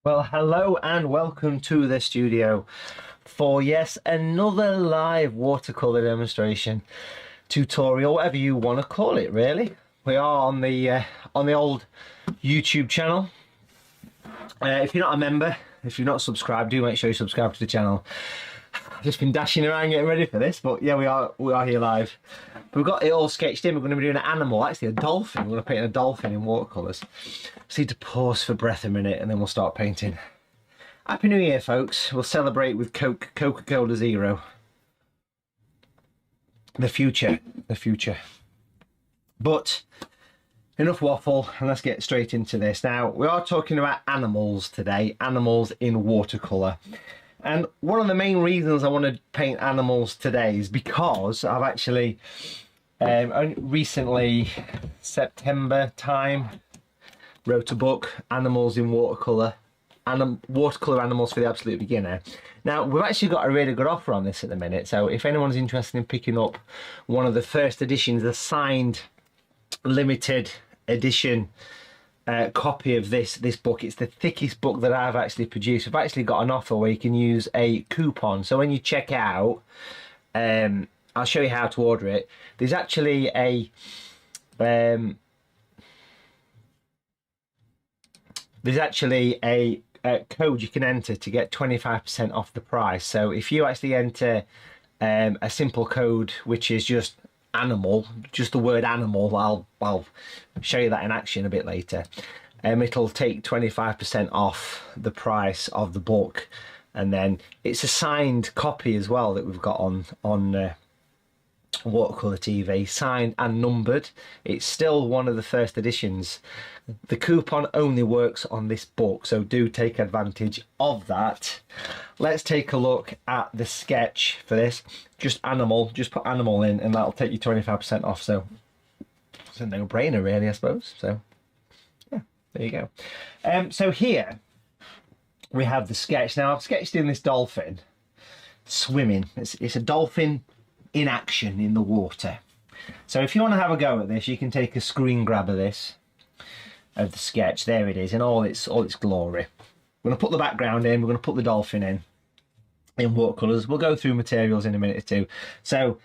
Well, hello and welcome to the studio for, yes, another live watercolour demonstration, tutorial, whatever you want to call it, really. We are on the old YouTube channel. If you're not a member, if you're not subscribed, do make sure you subscribe to the channel. I've just been dashing around getting ready for this, but yeah, we are here live. We've got it all sketched in. We're going to be doing an animal, actually a dolphin. We're going to paint a dolphin in watercolours. Just need to pause for breath a minute and then we'll start painting. Happy New Year, folks. We'll celebrate with Coca-Cola Zero. The future. But enough waffle, and let's get straight into this. Now, we are talking about animals today, animals in watercolour. And one of the main reasons I want to paint animals today is because I've actually recently, September time, wrote a book, Animals in Watercolour, Watercolour Animals for the Absolute Beginner. Now, we've actually got a really good offer on this at the minute, so if anyone's interested in picking up one of the first editions, the signed limited edition copy of this book, it's the thickest book that I've actually produced. I've actually got an offer where you can use a coupon, so when you check out, I'll show you how to order it. There's actually a code you can enter to get 25% off the price. So if you actually enter a simple code, which is just animal, just the word animal, I'll show you that in action a bit later, it'll take 25% off the price of the book. And then it's a signed copy as well that we've got on Watercolour TV, signed and numbered. It's still one of the first editions. The coupon only works on this book, so do take advantage of that. Let's take a look at the sketch for this. Just animal, just put animal in and that'll take you 25% off, so it's a no-brainer really, I suppose. So yeah, there you go. So here we have the sketch. Now I've sketched in this dolphin swimming. It's a dolphin in action in the water. So if you want to have a go at this, you can take a screen grab of this, of the sketch. There it is in all its glory. We're going to put the background in, we're going to put the dolphin in watercolours. We'll go through materials in a minute or two. So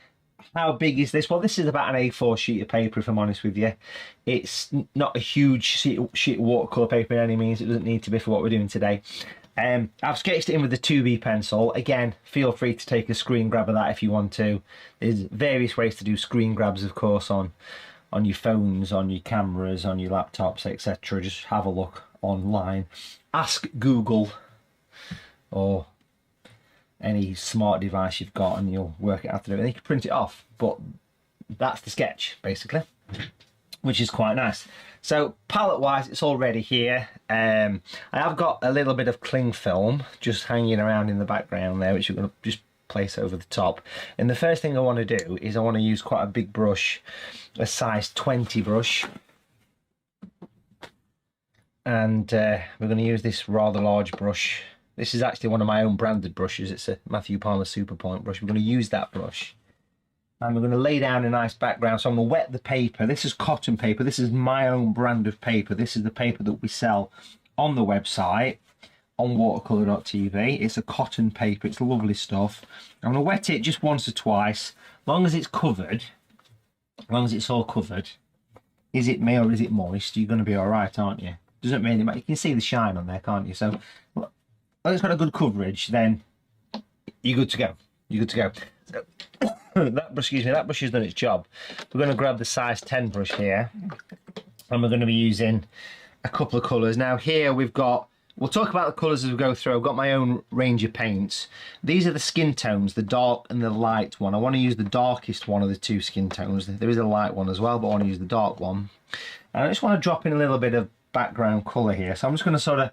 how big is this? Well, this is about an A4 sheet of paper, if I'm honest with you. It's not a huge sheet of watercolour paper by any means. It doesn't need to be for what we're doing today. I've sketched it in with the 2B pencil. Again, feel free to take a screen grab of that if you want to. There's various ways to do screen grabs, of course, on your phones, on your cameras, on your laptops, etc. Just have a look online. Ask Google or any smart device you've got and you'll work it out to do it. And you can print it off, but that's the sketch, basically, which is quite nice. So palette wise, it's already here. I have got a little bit of cling film just hanging around in the background there, which you're going to just place over the top. And the first thing I want to do is I want to use quite a big brush, a size 20 brush. And we're going to use this rather large brush. This is actually one of my own branded brushes. It's a Matthew Palmer Super Point brush. We're going to use that brush. And we're going to lay down a nice background. So I'm going to wet the paper. This is cotton paper. This is my own brand of paper. This is the paper that we sell on the website, on watercolour.tv. It's a cotton paper. It's lovely stuff. I'm going to wet it just once or twice. As long as it's covered, as long as it's all covered, is it me or is it moist? You're going to be all right, aren't you? Doesn't really matter. You can see the shine on there, can't you? So when it's got a good coverage, then you're good to go. You're good to go. So, that brush has done its job. We're going to grab the size 10 brush here, and we're going to be using a couple of colours. Now here we've got, we'll talk about the colours as we go through. I've got my own range of paints. These are the skin tones, the dark and the light one. I want to use the darkest one of the two skin tones. There is a light one as well, but I want to use the dark one. And I just want to drop in a little bit of background colour here. So I'm just going to sort of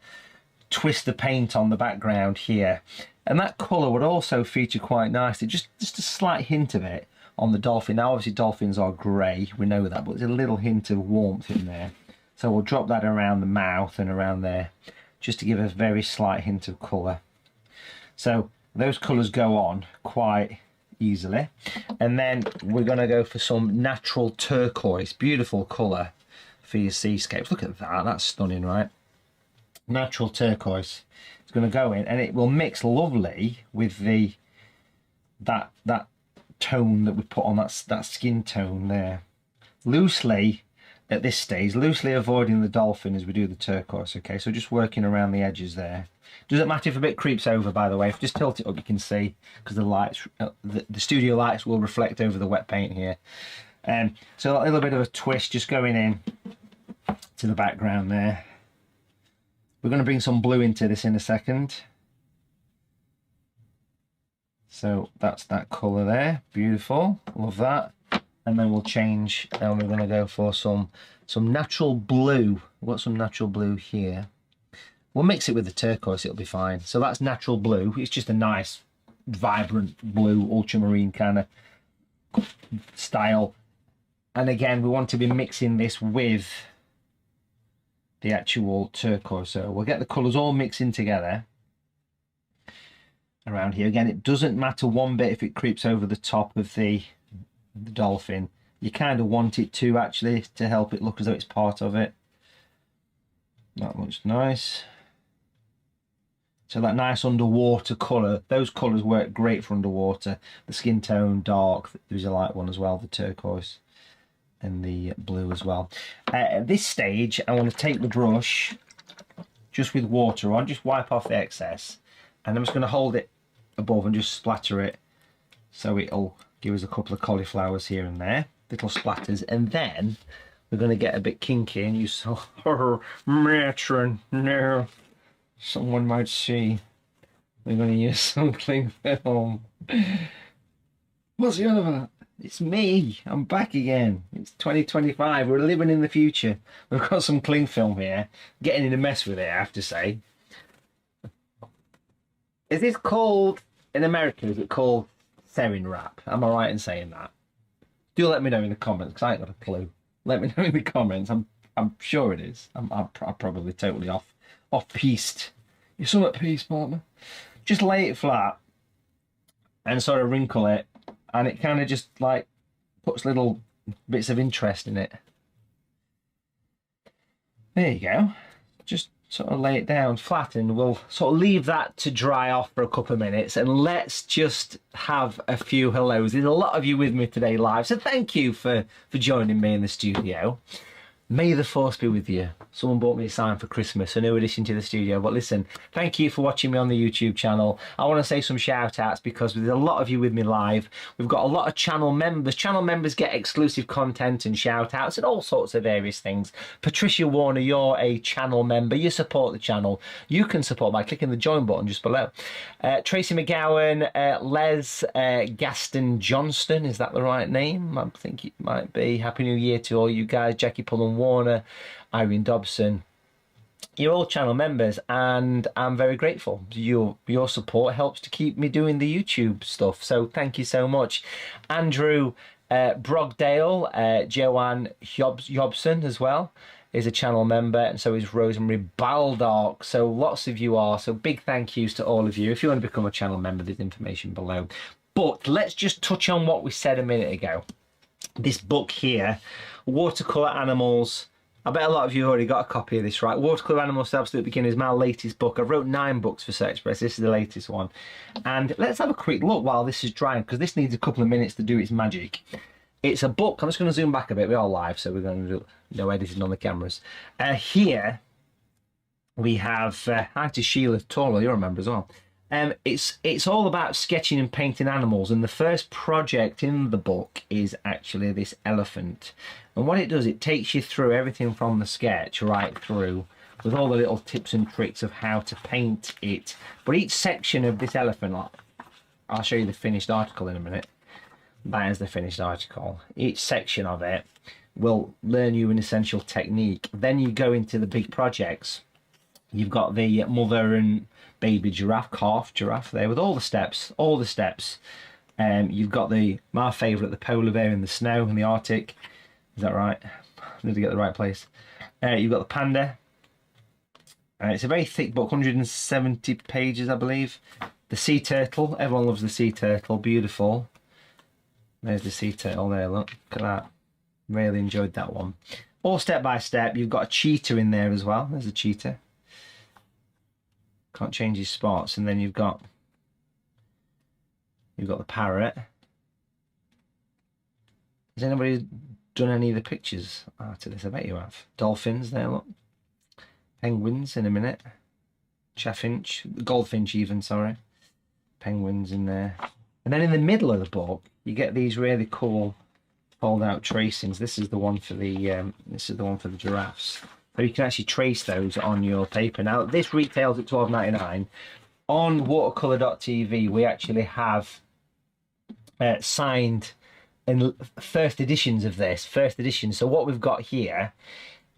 twist the paint on the background here. And that colour would also feature quite nicely, just a slight hint of it on the dolphin. Now obviously dolphins are grey, we know that, but there's a little hint of warmth in there. So we'll drop that around the mouth and around there, just to give a very slight hint of colour. So those colours go on quite easily. And then we're going to go for some natural turquoise, beautiful colour for your seascapes. Look at that, that's stunning, right? natural turquoise. It's going to go in, and it will mix lovely with the that tone that we put on, that skin tone there. Loosely, at this stage, loosely avoiding the dolphin as we do the turquoise, okay? So just working around the edges there. Doesn't matter if a bit creeps over, by the way. If you just tilt it up, you can see, because the lights, the studio lights will reflect over the wet paint here. So a little bit of a twist just going in to the background there. We're going to bring some blue into this in a second. So that's that colour there. Beautiful. Love that. And then we'll change, and we're going to go for some natural blue. We've got some natural blue here. We'll mix it with the turquoise, it'll be fine. So that's natural blue. It's just a nice, vibrant blue, ultramarine kind of style. And again, we want to be mixing this with the actual turquoise. So we'll get the colours all mixing together around here. Again, it doesn't matter one bit if it creeps over the top of the dolphin. You kind of want it to, actually, to help it look as though it's part of it. That looks nice. So that nice underwater colour, those colours work great for underwater. The skin tone, dark, there's a light one as well, the turquoise and the blue as well. At this stage, I want to take the brush, just with water on, just wipe off the excess, and I'm just going to hold it above and just splatter it, so it'll give us a couple of cauliflowers here and there, little splatters, and then we're going to get a bit kinky and use matron. No, someone might see. We're going to use some cling film. What's the other one? It's me. I'm back again. It's 2025. We're living in the future. We've got some cling film here. Getting in a mess with it, I have to say. Is this called, in America, is it called sarin wrap? Am I right in saying that? Do let me know in the comments, because I ain't got a clue. Let me know in the comments. I'm sure it is. I'm probably totally off-piste. You're somewhat piste, partner. Just lay it flat and sort of wrinkle it, and it kind of just like puts little bits of interest in it. There you go. Just sort of lay it down flat, and we'll sort of leave that to dry off for a couple of minutes, and let's just have a few hellos. There's a lot of you with me today live, so thank you for joining me in the studio. May the force be with you. Someone bought me a sign for Christmas, a new addition to the studio. But listen, thank you for watching me on the YouTube channel. I want to say some shout outs, because there's a lot of you with me live. We've got a lot of channel members. Channel members get exclusive content and shout outs and all sorts of various things. Patricia Warner, you're a channel member. You support the channel. You can support by clicking the join button just below. Tracy McGowan, Les Gaston Johnston, is that the right name? I think it might be. Happy New Year to all you guys. Jackie Pullen Warner, Irene Dobson, you're all channel members, and I'm very grateful. Your support helps to keep me doing the YouTube stuff, so thank you so much. Andrew Brogdale, Joanne Jobson as well is a channel member, and so is Rosemary Baldock. So lots of you are, so big thank yous to all of you. If you want to become a channel member, there's information below. But let's just touch on what we said a minute ago. This book here, Watercolour Animals. I bet a lot of you already got a copy of this, right? Watercolour Animals to Absolute Beginners, my latest book. I've wrote 9 books for Set Express. This is the latest one. And let's have a quick look while this is drying, because this needs a couple of minutes to do its magic. It's a book. I'm just going to zoom back a bit. We're all live, so we're going to do no editing on the cameras. Here we have, hi to Sheila Toro, you're a member as well. It's all about sketching and painting animals, and the first project in the book is actually this elephant. And what it does, it takes you through everything from the sketch right through, with all the little tips and tricks of how to paint it. But each section of this elephant, I'll show you the finished article in a minute. That is the finished article. Each section of it will learn you an essential technique. Then you go into the big projects. You've got the mother and baby giraffe, calf giraffe there, with all the steps, you've got my favourite, the polar bear in the snow in the Arctic. Is that right? I need to get the right place. You've got the panda. It's a very thick book, 170 pages, I believe. The sea turtle, everyone loves the sea turtle, beautiful. There's the sea turtle there, look at that. Really enjoyed that one. All step by step. You've got a cheetah in there as well. There's a cheetah. Can't change his spots. And then you've got the parrot. Has anybody done any of the pictures to this? I bet you have. Dolphins there, look. Penguins in a minute. Chaffinch, goldfinch even, sorry. Penguins in there. And then in the middle of the book, you get these really cool fold-out tracings. This is the one for the giraffes. So you can actually trace those on your paper. Now this retails at $12.99. On Watercolour.tv, we actually have signed and first editions of this. First edition. So what we've got here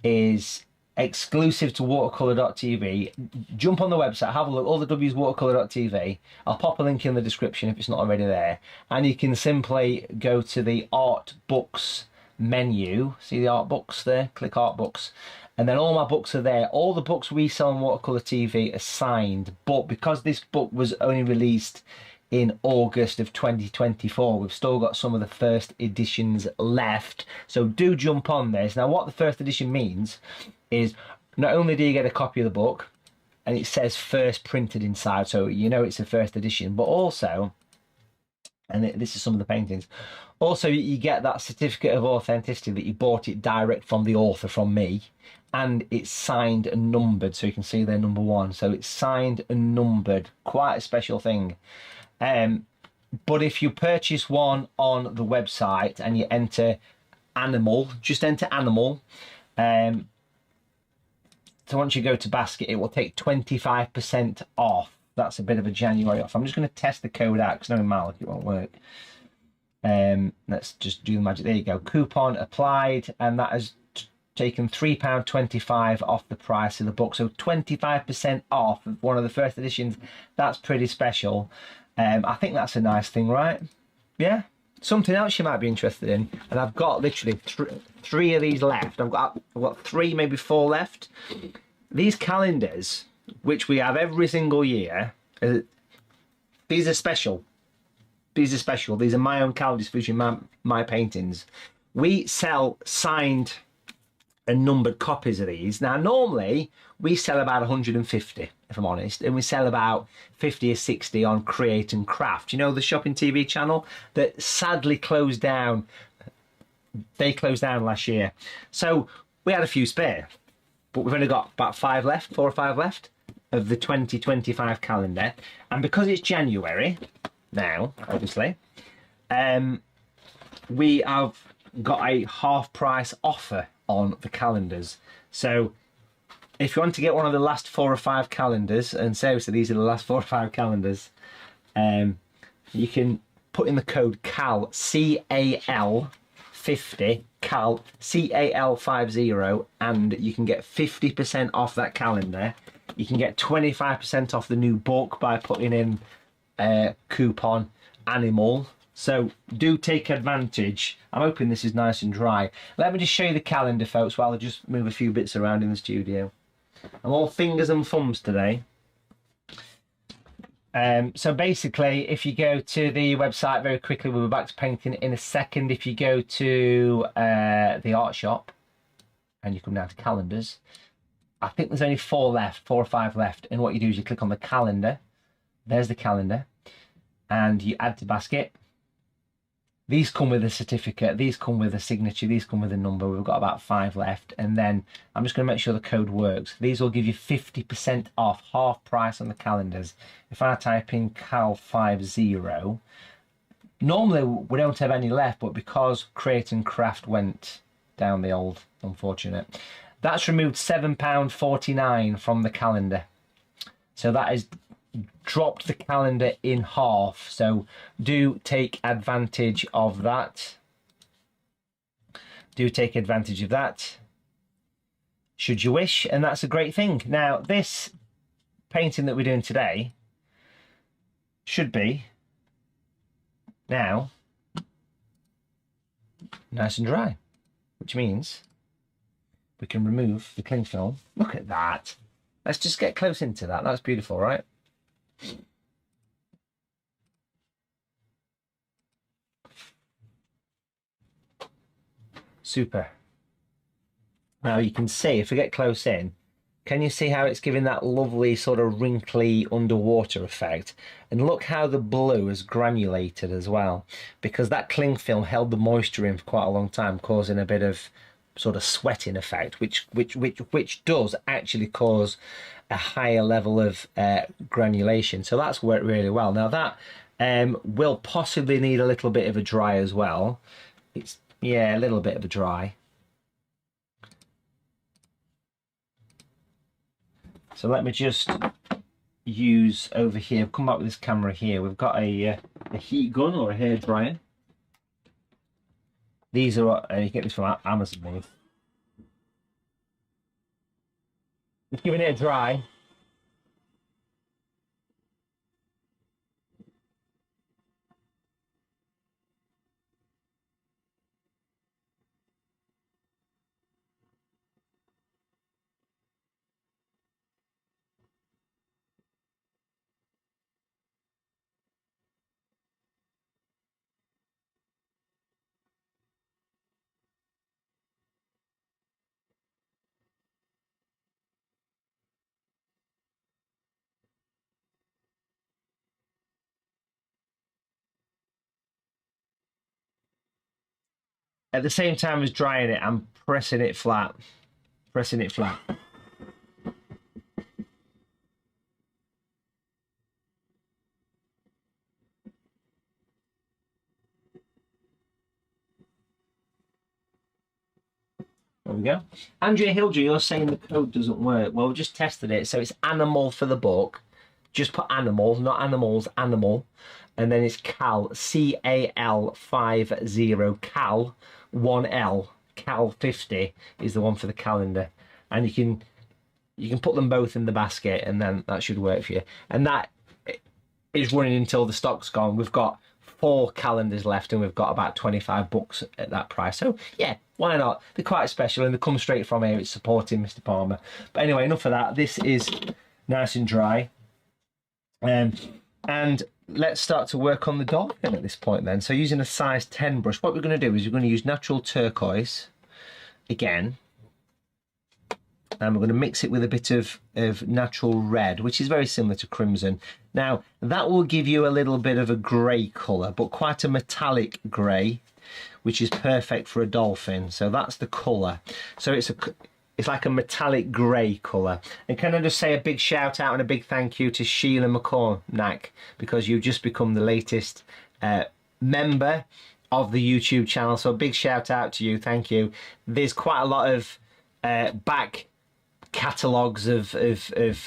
is exclusive to Watercolour.tv. Jump on the website, have a look. All the W's Watercolour.tv. I'll pop a link in the description if it's not already there. And you can simply go to the art books menu. See the art books there? Click art books. And then all my books are there. All the books we sell on Watercolour TV are signed. But because this book was only released in August of 2024, we've still got some of the first editions left. So do jump on this. Now what the first edition means is not only do you get a copy of the book and it says first printed inside, so you know it's a first edition, but also, and this is some of the paintings, also you get that certificate of authenticity that you bought it direct from the author, from me, and it's signed and numbered, so you can see they're number 1. So it's signed and numbered, quite a special thing. But if you purchase one on the website and you enter animal, just enter animal, so once you go to basket, it will take 25% off. That's a bit of a January off. I'm just going to test the code out because knowing Malik, it won't work. Let's just do the magic. There you go. Coupon applied, and that has taken £3.25 off the price of the book. So 25% off of one of the first editions. That's pretty special. I think that's a nice thing, right? Yeah. Something else you might be interested in, and I've got literally three of these left. I've got 3, maybe 4 left. These calendars, which we have every single year, these are special. These are special. These are my own calendars featuring my paintings. We sell signed and numbered copies of these. Now, normally we sell about 150, if I'm honest, and we sell about 50 or 60 on Create and Craft. You know, the shopping TV channel that sadly closed down. They closed down last year. So we had a few spare, but we've only got about 5 left, 4 or 5 left of the 2025 calendar. And because it's January now, obviously, we have got a half price offer on the calendars. So if you want to get one of the last 4 or 5 calendars, and seriously these are the last 4 or 5 calendars, you can put in the code CAL, C-A-L 50, CAL, C-A-L 50, and you can get 50% off that calendar. You can get 25% off the new book by putting in coupon animal. So do take advantage. I'm hoping this is nice and dry. Let me just show you the calendar, folks, while I just move a few bits around in the studio. I'm all fingers and thumbs today. So basically, if you go to the website very quickly, we'll be back to painting in a second. If you go to the art shop and you come down to calendars, I think there's only 4 left, 4 or 5 left. And what you do is you click on the calendar. There's the calendar. And you add to basket. These come with a certificate, these come with a signature, these come with a number. We've got about 5 left. And then I'm just going to make sure the code works. These will give you 50% off, half price on the calendars. If I type in CAL50, normally we don't have any left, but because Create and Craft went down the old, unfortunate, that's removed £7.49 from the calendar. So that is dropped the calendar in half. So do take advantage of that. Do take advantage of that, should you wish, and that's a great thing. Now, this painting that we're doing today should be now nice and dry, which means we can remove the cling film. Look at that. Let's just get close into that. That's beautiful, right? Super. Now you can see, if we get close in, Can you see how it's giving that lovely sort of wrinkly underwater effect? And look how the blue has granulated as well, because that cling film held the moisture in for quite a long time, causing a bit of sort of sweating effect, which does actually cause a higher level of granulation. So that's worked really well. Now that will possibly need a little bit of a dry as well. It's, yeah, a little bit of a dry. So let me just use over here, come back with this camera here. We've got a heat gun or a hair dryer. These are, you get this from Amazon made. Just giving it a dry. At the same time as drying it, I'm pressing it flat. Pressing it flat. There we go. Andrea Hildry, you're saying the code doesn't work. Well, we just tested it. So it's animal for the book. Just put animal, not animals, animal. And then it's Cal, C-A-L 50, Cal 1L, Cal 50 is the one for the calendar. And you can put them both in the basket and then that should work for you. And that is running until the stock's gone. We've got 4 calendars left and we've got about 25 books at that price. So yeah, why not? They're quite special and they come straight from here. It's supporting Mr. Palmer. But anyway, enough of that. This is nice and dry. And let's start to work on the Dolphin at this point then. So using a size 10 brush, what we're going to do is we're going to use natural turquoise again. And we're going to mix it with a bit of natural red, which is very similar to crimson. Now, that will give you a little bit of a grey colour, but quite a metallic grey, which is perfect for a dolphin. So that's the colour. So it's like a metallic grey colour. And can I just say a big shout out and a big thank you to Sheila McCornack, because you've just become the latest member of the YouTube channel. So a big shout out to you. Thank you. There's quite a lot of back catalogues of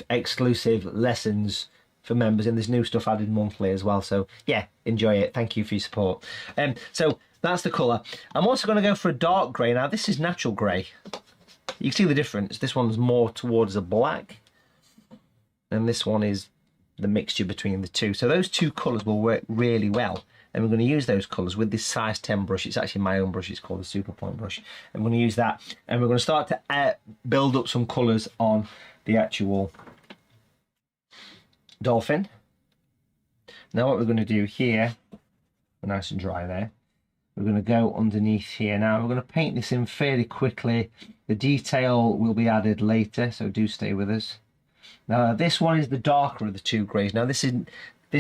exclusive lessons for members, and there's new stuff added monthly as well. So yeah, enjoy it. Thank you for your support. So that's the colour. I'm also going to go for a dark grey. Now this is natural grey. You can see the difference. This one's more towards a black, and this one is the mixture between the two. So those two colours will work really well. And we're going to use those colours with this size 10 brush. It's actually my own brush. It's called the Super Point brush. I'm going to use that. And we're going to start to build up some colours on the actual dolphin. Now what we're going to do here, nice and dry there, we're going to go underneath here. Now we're going to paint this in fairly quickly. The detail will be added later, so do stay with us. Now this one is the darker of the two greys. Now this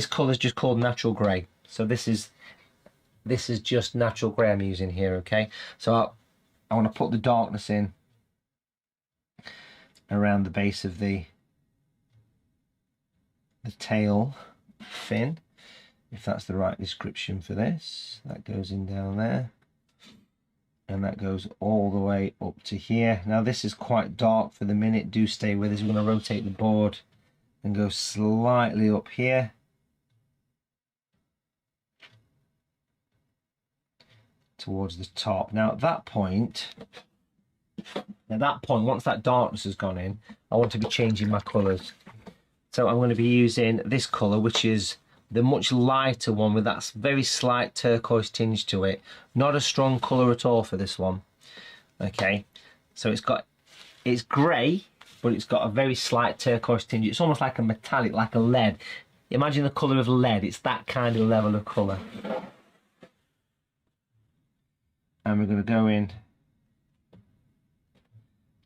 colour is just called natural grey. So this is just natural grey I'm using here, okay? So I want to put the darkness in around the base of the tail fin, if that's the right description for this. That goes in down there, and that goes all the way up to here. Now this is quite dark for the minute. Do stay with us. We're going to rotate the board and go slightly up here. Towards the top. Now at that point, once that darkness has gone in, I want to be changing my colours. So I'm going to be using this colour, which is the much lighter one with that very slight turquoise tinge to it. Not a strong colour at all for this one. Okay, so it's grey, but it's got a very slight turquoise tinge. It's almost like a metallic, like a lead. Imagine the colour of lead. It's that kind of level of colour. And we're going to go in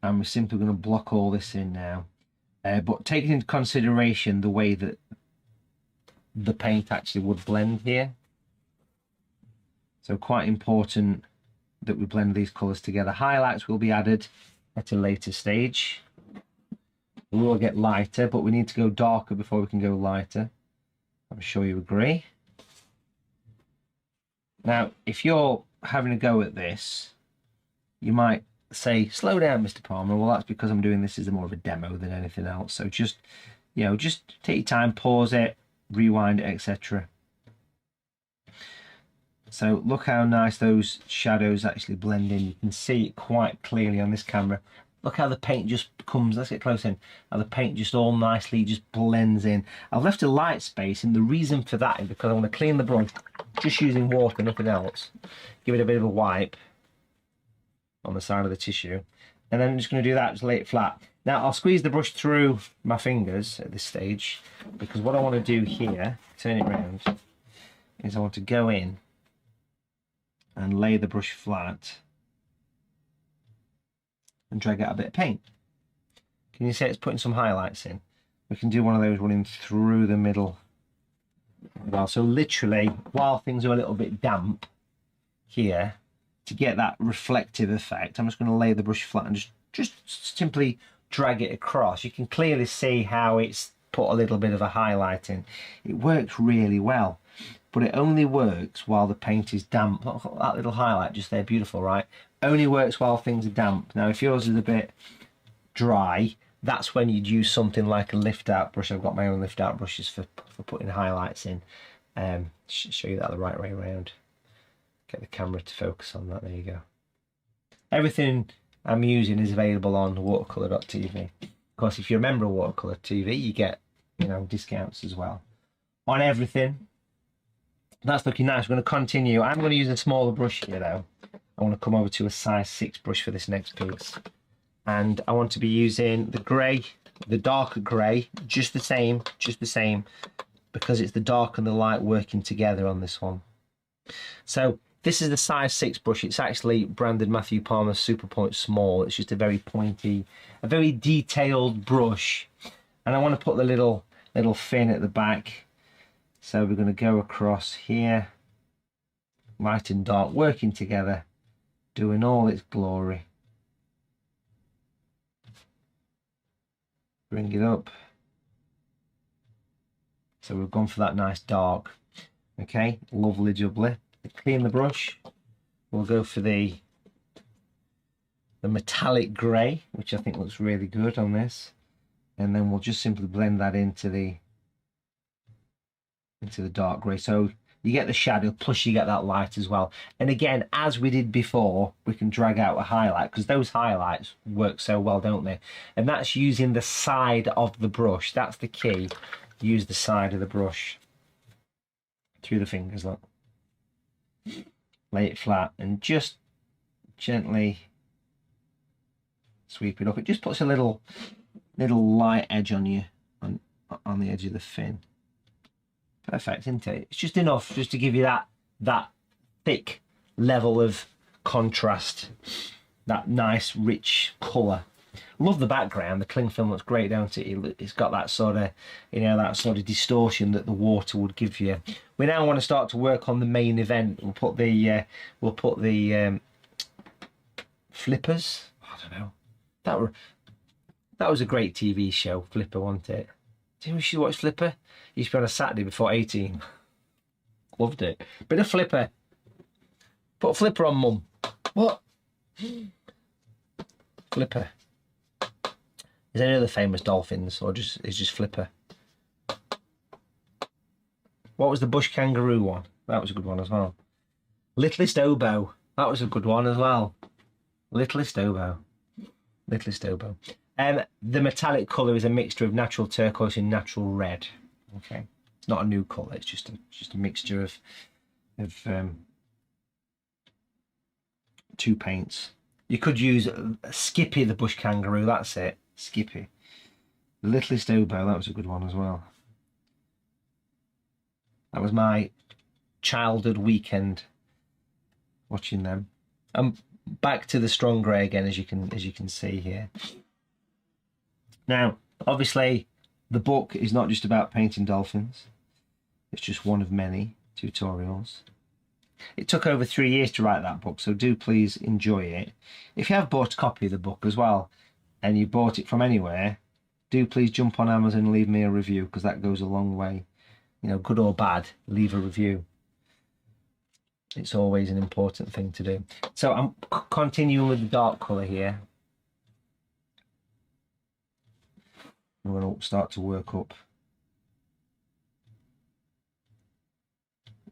and we're simply going to block all this in now. But taking into consideration the way that the paint actually would blend here, so quite important that we blend these colours together. Highlights will be added at a later stage. We will get lighter, but we need to go darker before we can go lighter. I'm sure you agree. Now, if you're having a go at this, you might say, slow down, Mr. Palmer. Well, that's because I'm doing this as more of a demo than anything else. So just, you know, just take your time, pause it, rewind it, etc. So look how nice those shadows actually blend in. You can see it quite clearly on this camera. Look how the paint just comes, let's get close in, how the paint just all nicely just blends in. I've left a light space, and the reason for that is because I want to clean the brush just using water, nothing else. Give it a bit of a wipe on the side of the tissue, and then I'm just going to do that, just lay it flat. Now I'll squeeze the brush through my fingers at this stage, because what I want to do here, turn it around, is I want to go in and lay the brush flat and drag out a bit of paint. Can you see it's putting some highlights in? We can do one of those running through the middle. Well, so literally, while things are a little bit damp here, to get that reflective effect, I'm just going to lay the brush flat and just simply drag it across. You can clearly see how it's put a little bit of a highlight in. It works really well, but it only works while the paint is damp. Look, that little highlight just there, beautiful, right? Only works while things are damp. Now, if yours is a bit dry, that's when you'd use something like a lift out brush. I've got my own lift out brushes for putting highlights in. Show you that the right way around. Get the camera to focus on that. There you go. Everything I'm using is available on watercolour.tv. Of course, if you're a member of Watercolour TV, you get, you know, discounts as well on everything. That's looking nice. We're going to continue. I'm going to use a smaller brush here though. I want to come over to a size 6 brush for this next piece, and I want to be using the grey, the darker grey, just the same, because it's the dark and the light working together on this one. So this is the size 6 brush. It's actually branded Matthew Palmer Super Point Small. It's just a very pointy, a very detailed brush, and I want to put the little fin at the back. So we're going to go across here, light and dark working together, doing all its glory. Bring it up. So we've gone for that nice dark. Okay, lovely jubbly. Clean the brush. We'll go for the metallic grey, which I think looks really good on this, and then we'll just simply blend that into the dark grey. So you get the shadow, plus you get that light as well. And again, as we did before, we can drag out a highlight, because those highlights work so well, don't they? And that's using the side of the brush. That's the key. Use the side of the brush through the fingers, look. Lay it flat and just gently sweep it up. It just puts a little light edge on you, on the edge of the fin. Perfect, isn't it? It's just enough just to give you that thick level of contrast, that nice rich colour. Love the background. The cling film looks great, don't it? It's got that sort of, you know, that sort of distortion that the water would give you. We now want to start to work on the main event. We'll put the flippers. I don't know. That was a great TV show, Flipper, wasn't it? Do you should watch Flipper? It used to be on a Saturday before 18. Loved it. Bit of Flipper. Put Flipper on, Mum. What? Flipper. Is there any other famous dolphins, or is just Flipper? What was the bush kangaroo one? That was a good one as well. Littlest Oboe. That was a good one as well. Littlest Oboe. Littlest Oboe. The metallic colour is a mixture of natural turquoise and natural red. Okay, it's not a new colour. It's just a mixture of two paints. You could use Skippy the bush kangaroo. That's it, Skippy. The Littlest Oboe. That was a good one as well. That was my childhood weekend watching them. back to the strong grey again, as you can see here. Now, obviously, the book is not just about painting dolphins. It's just one of many tutorials. It took over 3 years to write that book, so do please enjoy it. If you have bought a copy of the book as well, and you bought it from anywhere, do please jump on Amazon and leave me a review, because that goes a long way. You know, good or bad, leave a review. It's always an important thing to do. So I'm continuing with the dark colour here. I'm going to start to work up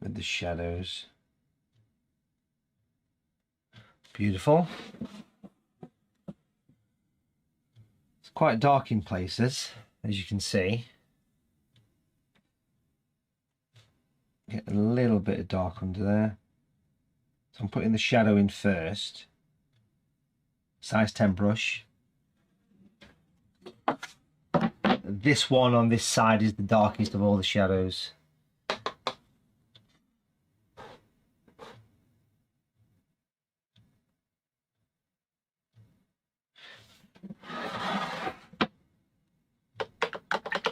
with the shadows. Beautiful. It's quite dark in places, as you can see. Get a little bit of dark under there. So I'm putting the shadow in first. Size 10 brush. This one on this side is the darkest of all the shadows.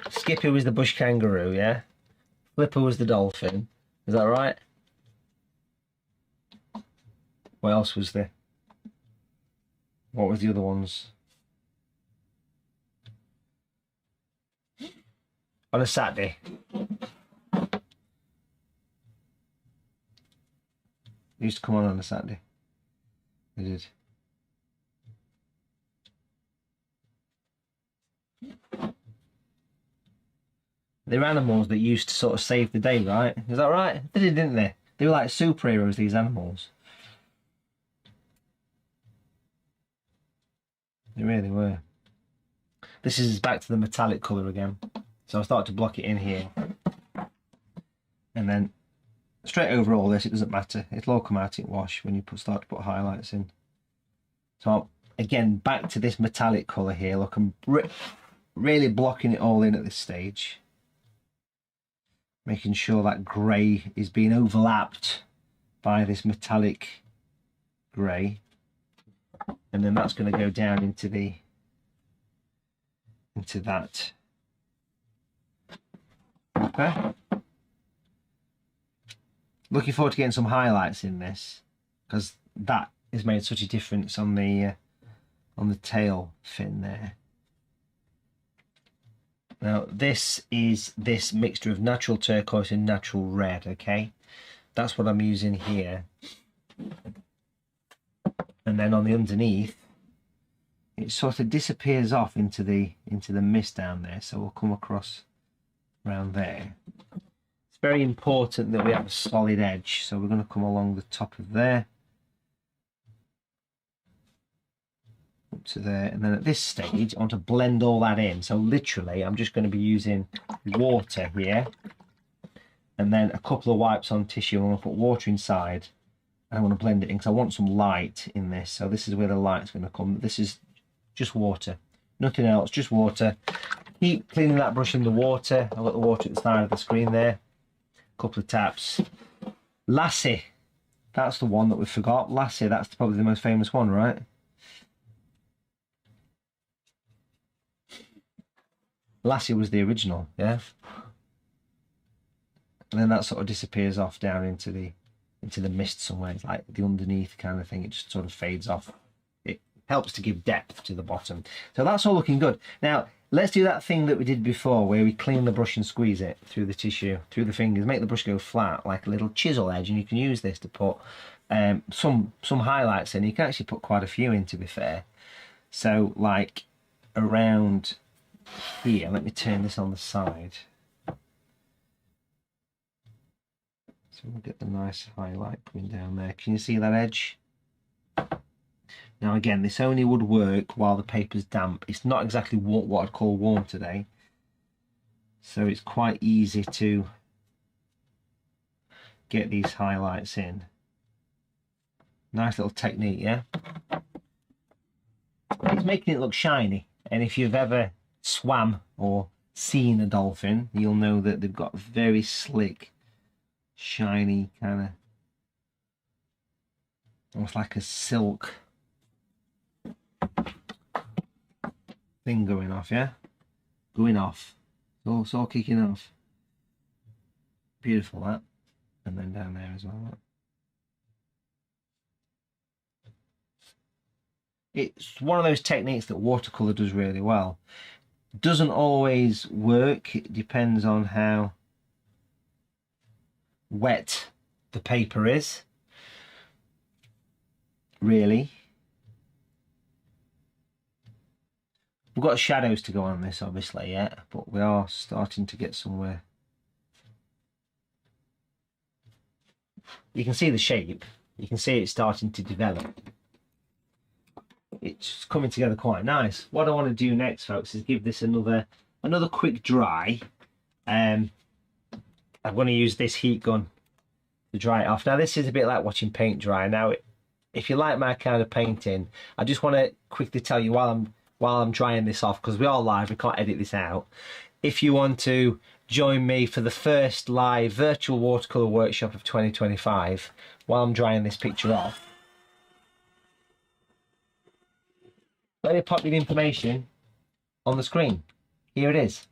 Skippy was the bush kangaroo, yeah? Flipper was the dolphin. Is that right? What else was there? What was the other ones? On a Saturday. It used to come on a Saturday. It did. They're animals that used to sort of save the day, right? Is that right? They did, didn't they? They were like superheroes, these animals. They really were. This is back to the metallic colour again. So I'll start to block it in here. And then straight over all this, it doesn't matter. It'll all come out in wash when you start to put highlights in. So again, back to this metallic colour here. Look, I'm really blocking it all in at this stage. Making sure that grey is being overlapped by this metallic grey. And then that's going to go down into that. Okay. Looking forward to getting some highlights in this, because that has made such a difference on the tail fin there. Now this is this mixture of natural turquoise and natural red, okay? That's what I'm using here. And then on the underneath, it sort of disappears off into the mist down there, so we'll come across around there. It's very important that we have a solid edge, so we're going to come along the top of there up to there, and then at this stage I want to blend all that in. So literally I'm just going to be using water here and then a couple of wipes on tissue. I'm going to put water inside and I want to blend it in because I want some light in this. So this is where the light's going to come. This is just water, nothing else, just water. Keep cleaning that brush in the water. I've got the water at the side of the screen there. A couple of taps. Lassie, that's the one that we forgot. Lassie, that's probably the most famous one, right? Lassie was the original, yeah. And then that sort of disappears off down into the mist somewhere. It's like the underneath kind of thing. It just sort of fades off. It helps to give depth to the bottom. So that's all looking good. Now let's do that thing that we did before, where we clean the brush and squeeze it through the tissue, through the fingers, make the brush go flat like a little chisel edge. And you can use this to put some highlights in. You can actually put quite a few in, to be fair. So like around here, let me turn this on the side. So we'll get the nice highlight coming down there. Can you see that edge? Now again, this only would work while the paper's damp. It's not exactly what I'd call warm today, so it's quite easy to get these highlights in. Nice little technique, yeah? It's making it look shiny, and if you've ever swam or seen a dolphin, you'll know that they've got very slick, shiny kind of almost like a silk thing going off, yeah? Going off. It's all kicking off. Beautiful, that. And then down there as well. It's one of those techniques that watercolour does really well. Doesn't always work. It depends on how wet the paper is, really. We've got shadows to go on this, obviously, yeah, but we are starting to get somewhere. You can see the shape. You can see it starting to develop. It's coming together quite nice. What I want to do next, folks, is give this another quick dry. I'm going to use this heat gun to dry it off. Now, this is a bit like watching paint dry. Now, if you like my kind of painting, I just want to quickly tell you while I'm drying this off, because we are live, we can't edit this out. If you want to join me for the first live virtual watercolour workshop of 2025, while I'm drying this picture off, let me pop the information on the screen. Here it is.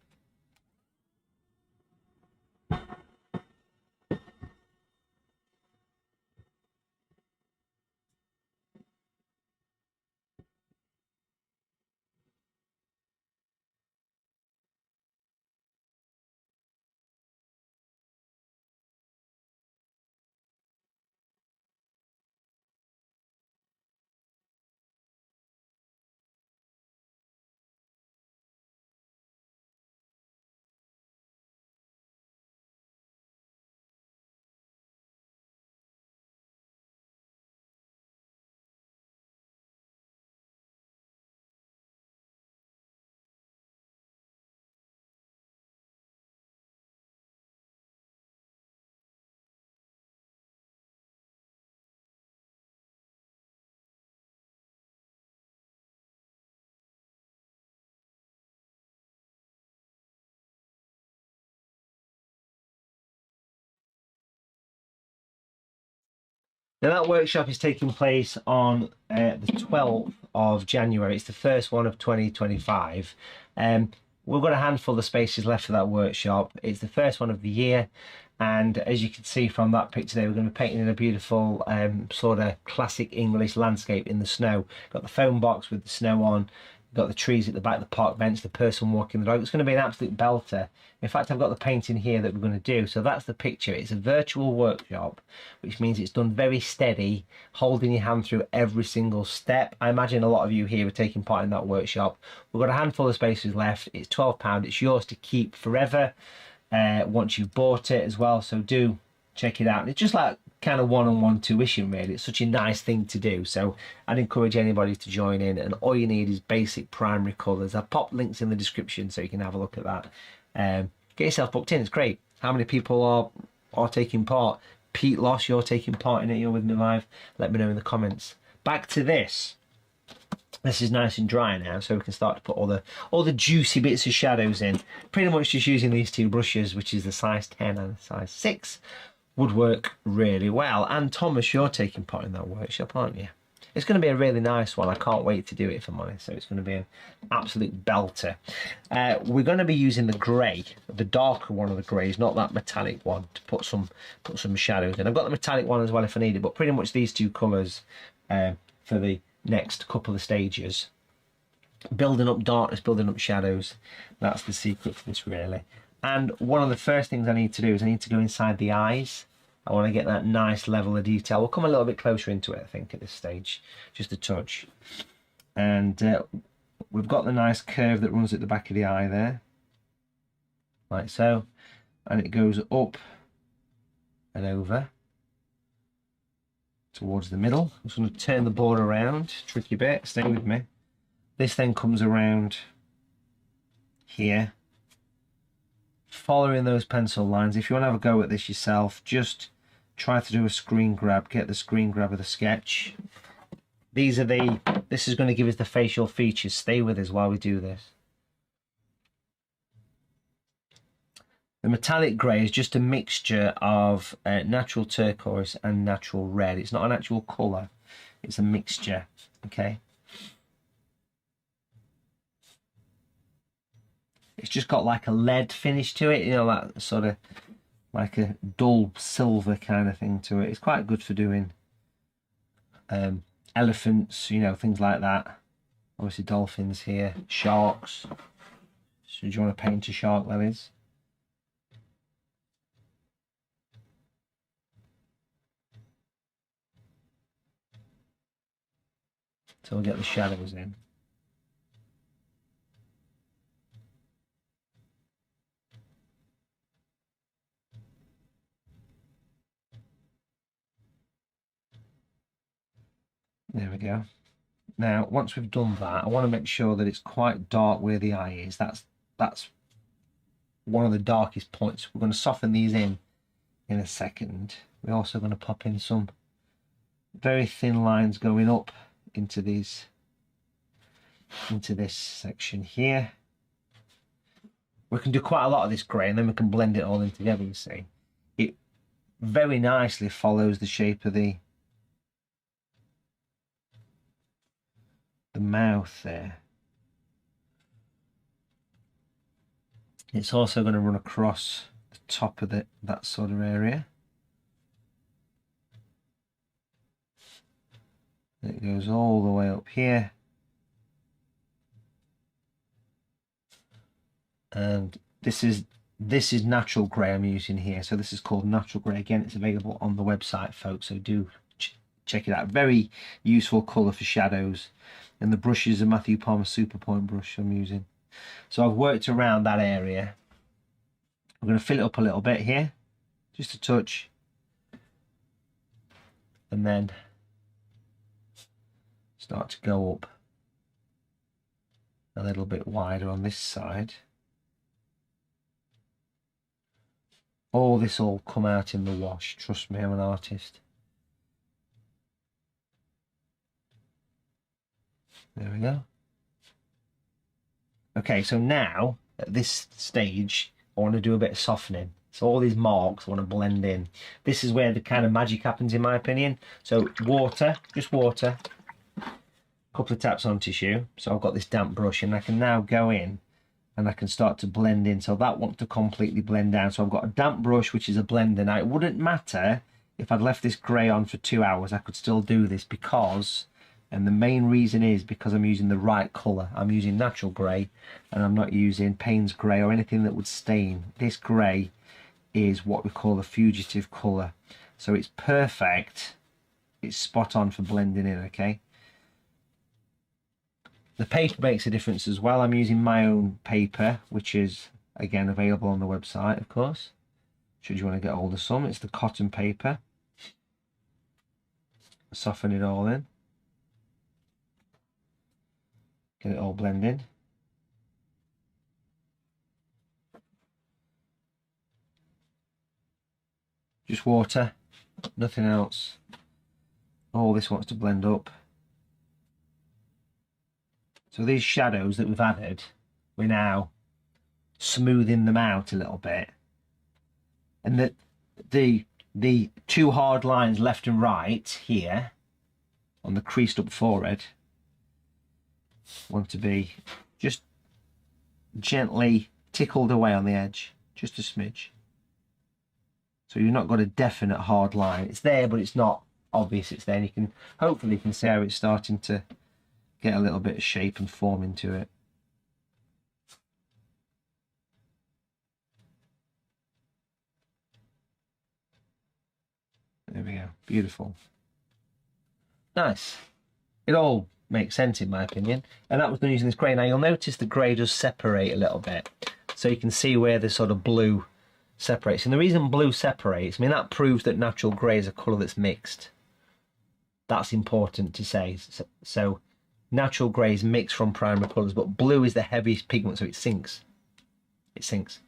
Now that workshop is taking place on the 12th of January. It's the first one of 2025. We've got a handful of spaces left for that workshop. It's the first one of the year. And as you can see from that picture there, we're going to be painting in a beautiful sort of classic English landscape in the snow. Got the foam box with the snow on. Got the trees at the back, the park bench, the person walking the dog. It's going to be an absolute belter. In fact, I've got the painting here that we're going to do. So that's the picture. It's a virtual workshop, which means it's done very steady, holding your hand through every single step. I imagine a lot of you here are taking part in that workshop. We've got a handful of spaces left. It's £12. It's yours to keep forever once you've bought it as well. So do check it out. And it's just like kind of one-on-one tuition, really. It's such a nice thing to do, so I'd encourage anybody to join in, and all you need is basic primary colours. I've popped links in the description so you can have a look at that. Get yourself booked in. It's great. How many people are taking part? Pete Loss, you're taking part in it, you're with me live. Let me know in the comments. Back to this. This is nice and dry now, so we can start to put all the juicy bits of shadows in. Pretty much just using these two brushes, which is the size 10 and the size 6. Would work really well. And Thomas, you're taking part in that workshop, aren't you? It's going to be a really nice one. I can't wait to do it, if I'm honest. So it's going to be an absolute belter. We're going to be using the grey, the darker one of the greys, not that metallic one, to put some shadows in. I've got the metallic one as well if I need it, but pretty much these two colours for the next couple of stages. Building up darkness, building up shadows. That's the secret for this, really. And one of the first things I need to do is I need to go inside the eyes. I want to get that nice level of detail. We'll come a little bit closer into it, I think, at this stage, just a touch. And we've got the nice curve that runs at the back of the eye there, like so. And it goes up and over towards the middle. I'm just going to turn the board around, tricky bit, stay with me. This then comes around here, following those pencil lines. If you want to have a go at this yourself, just try to do a screen grab, get the screen grab of the sketch. This is going to give us the facial features. Stay with us while we do this. The metallic grey is just a mixture of natural turquoise and natural red. It's not an actual colour. It's a mixture, okay? It's just got like a lead finish to it, you know, that sort of like a dull silver kind of thing to it. It's quite good for doing elephants, you know, things like that. Obviously dolphins here, sharks. So do you want to paint a shark, Lilies? So we'll get the shadows in. There we go. Now, once we've done that, I want to make sure that it's quite dark where the eye is. That's one of the darkest points. We're going to soften these in a second. We're also going to pop in some very thin lines going up into this section here. We can do quite a lot of this grey, and then we can blend it all in together. You see, it very nicely follows the shape of the mouth there. It's also going to run across the top of that sort of area. It goes all the way up here. And this is natural grey I'm using here. So this is called natural grey. Again, it's available on the website, folks. So do check it out. Very useful colour for shadows. And the brush is a Matthew Palmer Super Point brush I'm using. So I've worked around that area. I'm going to fill it up a little bit here, just a touch, and then start to go up a little bit wider on this side. All this will come out in the wash. Trust me, I'm an artist. There we go. Okay, so now at this stage, I want to do a bit of softening. So all these marks I want to blend in. This is where the kind of magic happens, in my opinion. So water, just water, a couple of taps on tissue. So I've got this damp brush, and I can now go in and I can start to blend in. So that wants to completely blend down. So I've got a damp brush, which is a blender. Now it wouldn't matter if I'd left this grey on for 2 hours. I could still do this because, and the main reason is because I'm using the right colour. I'm using natural grey, and I'm not using Payne's grey or anything that would stain. This grey is what we call a fugitive colour. So it's perfect. It's spot on for blending in, okay? The paper makes a difference as well. I'm using my own paper, which is, again, available on the website, of course. Should you want to get hold of some. It's the cotton paper. Soften it all in. Get it all blended. Just water, nothing else. All this wants to blend up. So these shadows that we've added, we're now smoothing them out a little bit. And the two hard lines left and right here on the creased up forehead want to be just gently tickled away on the edge, just a smidge. So you've not got a definite hard line. It's there, but it's not obvious it's there. And you can hopefully see how it's starting to get a little bit of shape and form into it. There we go. Beautiful. Nice. It all makes sense in my opinion. And that was done using this grey. Now you'll notice the grey does separate a little bit. So you can see where the sort of blue separates. And the reason blue separates, I mean, that proves that natural grey is a colour that's mixed. That's important to say. So natural grey is mixed from primary colours, but blue is the heaviest pigment, so it sinks. It sinks.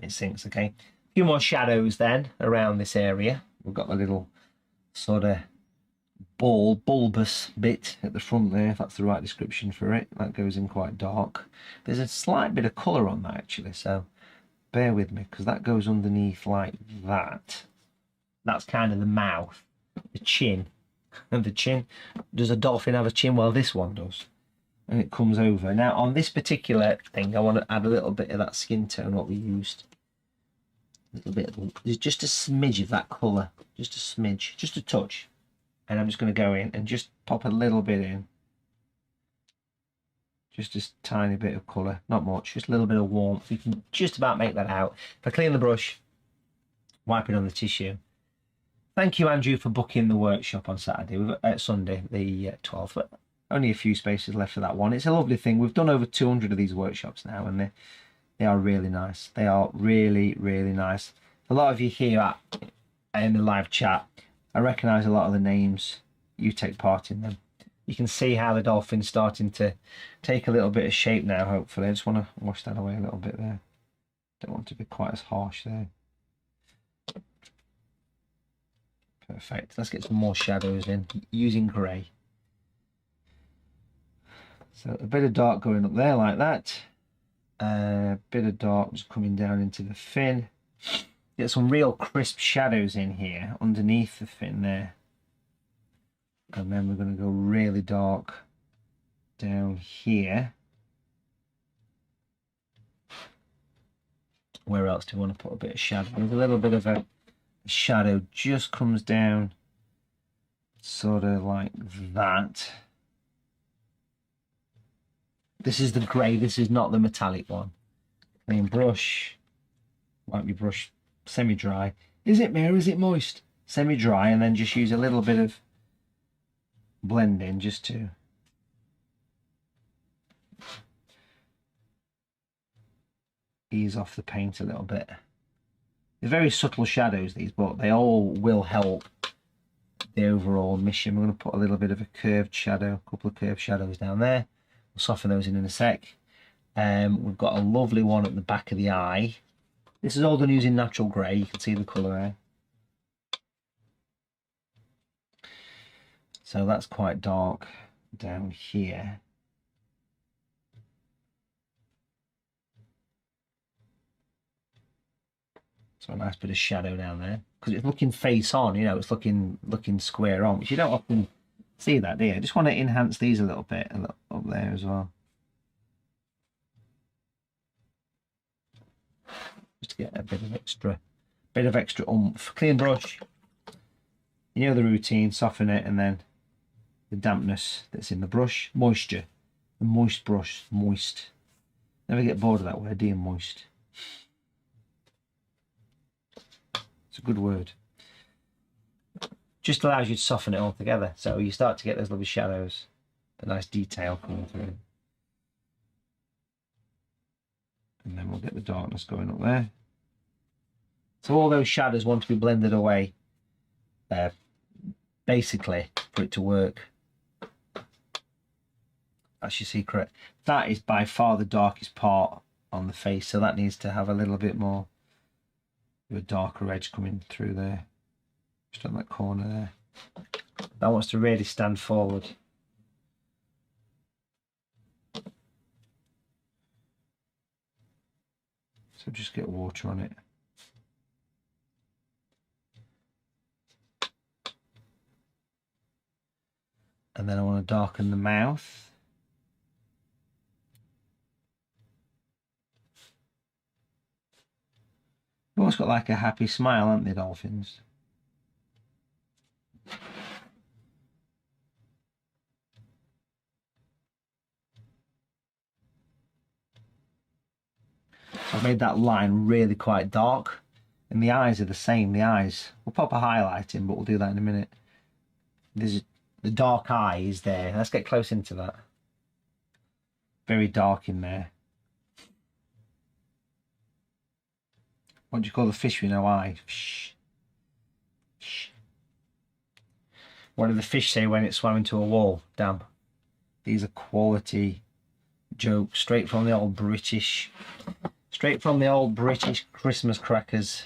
It sinks, okay? A few more shadows then around this area. We've got a little sort of bulbous bit at the front there, if that's the right description for it. That goes in quite dark. There's a slight bit of colour on that actually, so bear with me, because that goes underneath like that. That's kind of the mouth, the chin and the chin. Does a dolphin have a chin? Well, this one does. And it comes over. Now, on this particular thing, I want to add a little bit of that skin tone, what we used. A little bit, there's just a smidge of that colour. Just a smidge, just a touch. And I'm just going to go in and just pop a little bit in. Just a tiny bit of colour, not much, just a little bit of warmth. You can just about make that out. If I clean the brush, wipe it on the tissue. Thank you, Andrew, for booking the workshop on Sunday, the 12th. But only a few spaces left for that one. It's a lovely thing. We've done over 200 of these workshops now, and they are really nice. They are really, really nice. A lot of you here in the live chat, I recognise a lot of the names. You take part in them. You can see how the dolphin's starting to take a little bit of shape now, hopefully. I just want to wash that away a little bit there. Don't want to be quite as harsh there. Perfect. Let's get some more shadows in, using grey. So a bit of dark going up there like that. A bit of dark just coming down into the fin. Get some real crisp shadows in here underneath the fin there. And then we're going to go really dark down here. Where else do we want to put a bit of shadow? There's a little bit of a shadow just comes down sort of like that. This is the grey, this is not the metallic one. Clean brush, wipe your brush semi-dry. Is it mere, is it moist? Semi-dry, and then just use a little bit of blending just to ease off the paint a little bit. They're very subtle shadows, these, but they all will help the overall mission. We're going to put a little bit of a curved shadow, a couple of curved shadows down there. We'll soften those in a sec. We've got a lovely one at the back of the eye. This is all done using natural grey. You can see the colour there. So that's quite dark down here. So a nice bit of shadow down there, because it's looking face on, you know, it's looking square on, which you don't often see that, do you? I just want to enhance these a little bit up there as well, just to get a bit of extra oomph. Clean brush, you know the routine, soften it, and then the dampness that's in the brush, moisture, the moist brush, moist. Never get bored of that word, do you? Moist. It's a good word. Just allows you to soften it all together, so you start to get those lovely shadows, the nice detail coming through. And then we'll get the darkness going up there. So all those shadows want to be blended away, basically, for it to work. That's your secret. That is by far the darkest part on the face, so that needs to have a little bit more of a darker edge coming through there, just on that corner there. That wants to really stand forward. So just get water on it. And then I want to darken the mouth. They've always got like a happy smile, haven't they, dolphins? So I've made that line really quite dark, and the eyes are the same. The eyes, we'll pop a highlight in, but we'll do that in a minute. There's the dark eye is there. Let's get close into that. Very dark in there. What do you call the fish with no eye? Shh. Shh. What do the fish say when it swam into a wall? Damn. These are quality jokes, straight from the old British Christmas crackers.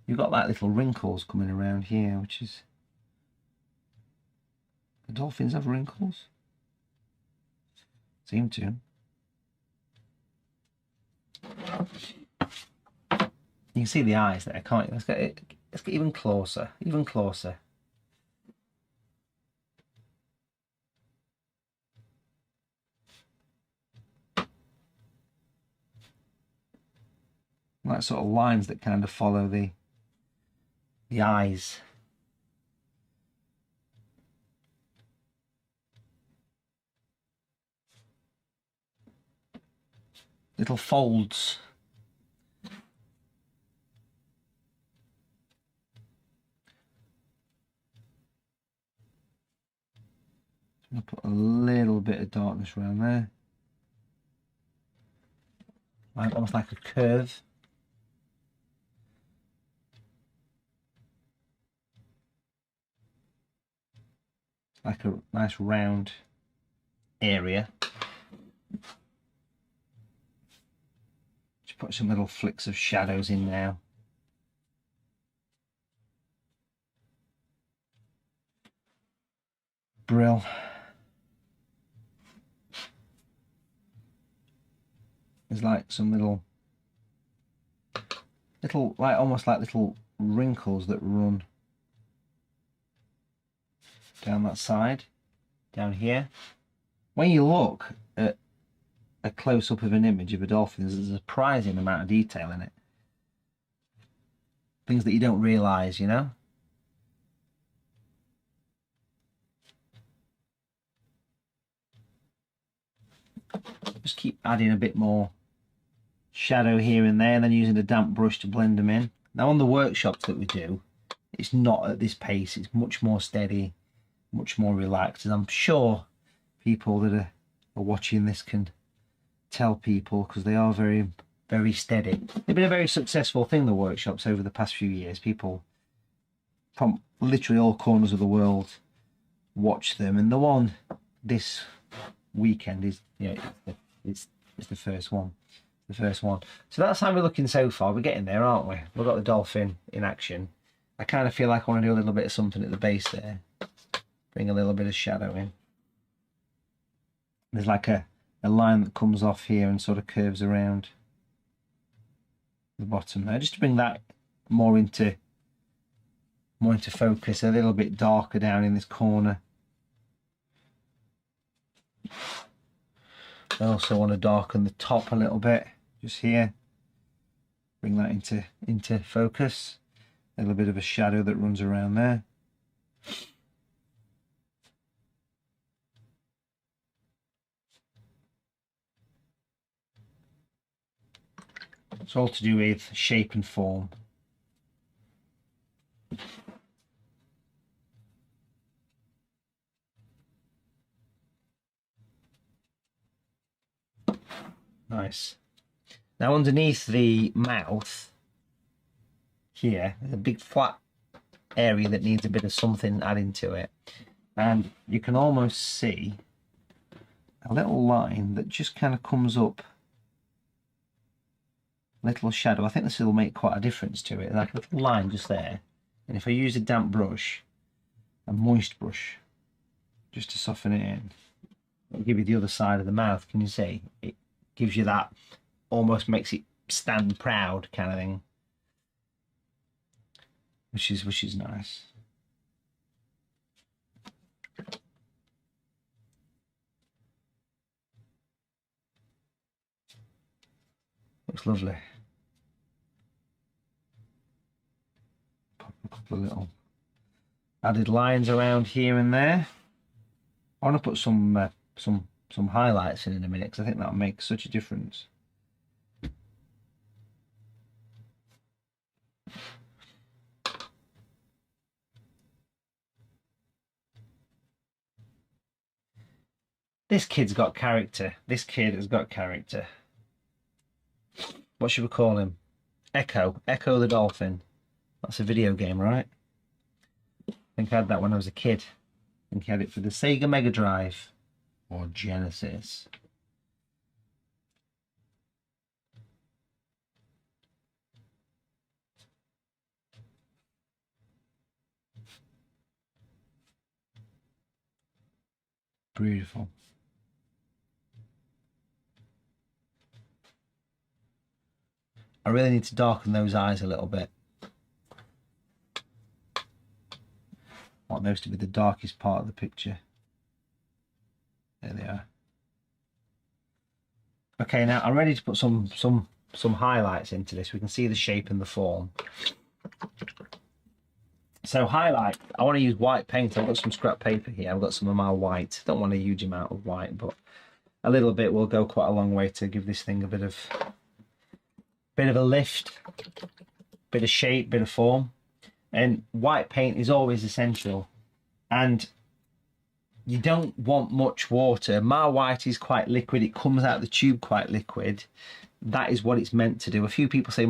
You've got like little wrinkles coming around here, which is... Do dolphins have wrinkles? Seem to. You can see the eyes there, can't you? Let's get it. Let's get even closer. Even closer. Like sort of lines that kind of follow the eyes. Little folds. I'm going to put a little bit of darkness around there. Almost like a curve. Like a nice round area. Just put some little flicks of shadows in now. Brill. There's like some little like almost like little wrinkles that run down that side, down here. When you look at a close-up of an image of a dolphin, there's a surprising amount of detail in it. Things that you don't realise, you know? Just keep adding a bit more shadow here and there, and then using a damp brush to blend them in. Now on the workshops that we do, it's not at this pace. It's much more steady, much more relaxed, and I'm sure people that are watching this can tell people, because they are very, very steady. They've been a very successful thing, the workshops, over the past few years. People from literally all corners of the world watch them, and the one this weekend is, you know, it's the first one. The first one. So that's how we're looking so far. We're getting there, aren't we? We've got the dolphin in action. I kind of feel like I want to do a little bit of something at the base there. Bring a little bit of shadow in. There's like a line that comes off here and sort of curves around the bottom there, just to bring that more into focus. A little bit darker down in this corner. I also want to darken the top a little bit, just here. Bring that into focus. A little bit of a shadow that runs around there. It's all to do with shape and form. Nice. Now underneath the mouth here, there's a big flat area that needs a bit of something adding to it. And you can almost see a little line that just kind of comes up. Little shadow. I think this will make quite a difference to it. Like a little line just there. And if I use a damp brush, a moist brush, just to soften it in, it'll give you the other side of the mouth. Can you see? It gives you that, almost makes it stand proud kind of thing, which is nice. Looks lovely. Pop a couple of little added lines around here and there. I want to put some highlights in a minute, because I think that'll make such a difference. This kid's got character. This kid has got character. What should we call him? Echo. Echo the Dolphin. That's a video game, right? I think I had that when I was a kid. I think I had it for the Sega Mega Drive or Genesis. Beautiful. I really need to darken those eyes a little bit. I want those to be the darkest part of the picture. There they are. Okay, now I'm ready to put some highlights into this. We can see the shape and the form. So highlight, I want to use white paint. I've got some scrap paper here. I've got some of my white. Don't want a huge amount of white, but a little bit will go quite a long way to give this thing a bit of a lift, bit of shape, bit of form. And white paint is always essential. And you don't want much water. My white is quite liquid. It comes out of the tube quite liquid. That is what it's meant to do. A few people say,